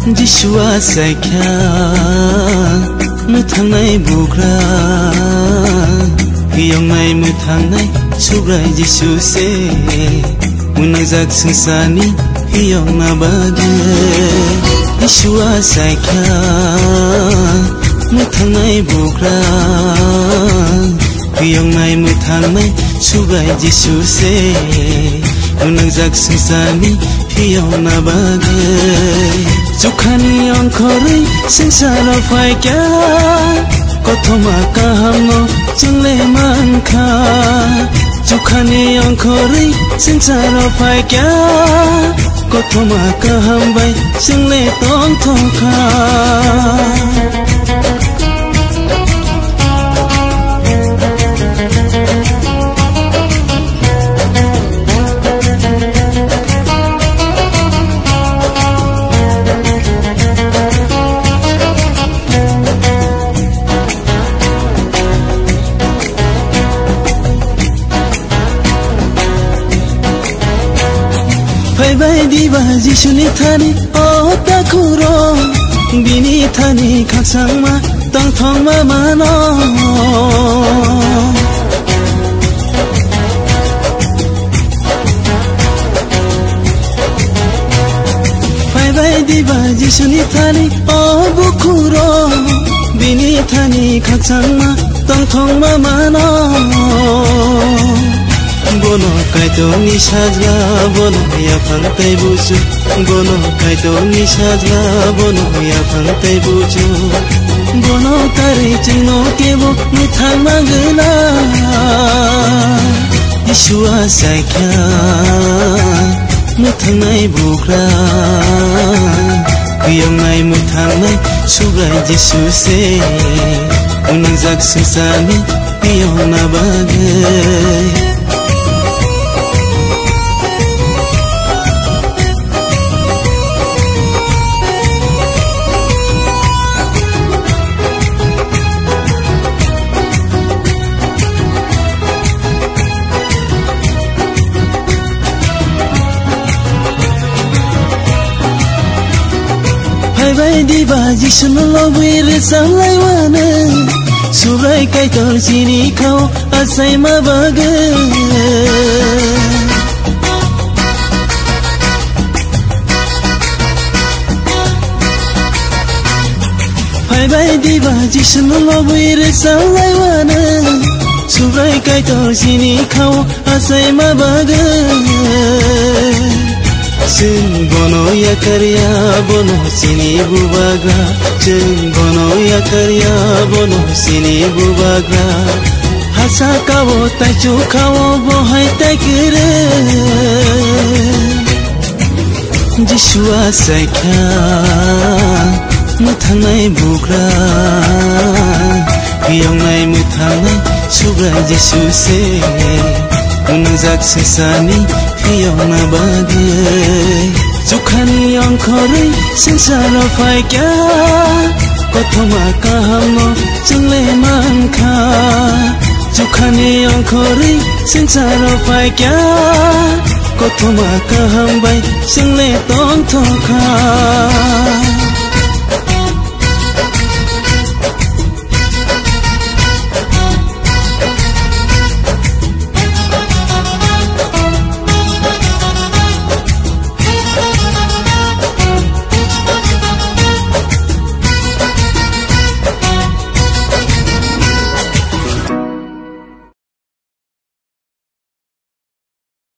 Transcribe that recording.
जिसुआ साइख्या मुथांनाय बुग्रा हियंनाय मुथांनाय सुब्राय जिसुसे मुनाजाक संसारनि हियंना बागे जिसुआ साइख्या मुथांनाय बुग्रा हियंनाय मुथांनाय सुब्राय जिसुसे मुनाजाक संसारनि हियंना बागे जुखानि अंखरै संसाराव फायग्या कथमा काहामो जोंले मानखा जुखानि अंखरै संसाराव फायग्या कथमा काहामबाय जोंले तंथखा फैबाय दिबा जिसुनि थानि ताखुरो बिनि थानि खाकसांमा तंथंमा मानो फैबाय दिबा जिसुनि थानि बुखुरो बिनि थानि खाकसांमा तंथंमा मानो बोनो काइटोनि साजगा बोनो या फांताय बुजु बोनो काइटोनि साजगा बोनो या फांताय बुजु बोनो कारे चिनो केबो मुथां मागला जिसुआ साइख्या मुथांनाय बुग्रा हियंनाय मुथांनाय सुब्राय जिसुसे मुनाजाक संसारनि हियंना बागे फैबाय दिबा जिसुनो लबैर सामलायवानो सुब्राय काइटोर सिनिखाव आसाय माबागे फैबाय दिबा जिसुनो लबैर सामलायवानो सुब्राय काइटोर सिनिखाव आसाय माबागे जों बोनो याकारिया बोनो सिनि बुबाग्रा जों बोनो याकारिया बोनो सिनि बुबाग्रा हासा कावो ताइचु कावो बहाय ताइकेरे जिसुआ साइख्या मुथांनाय बुग्रा हियंनाय मुथांनाय सुब्राय जिसुसे मुनाजाक संसारनि हियंना बागे जुखानि अंखरै संसाराव फायग्या कथमा काहामो जोंले मानखा जुखानि अंखरै संसाराव फायग्या कथमा काहामबाय जोंले तंथखा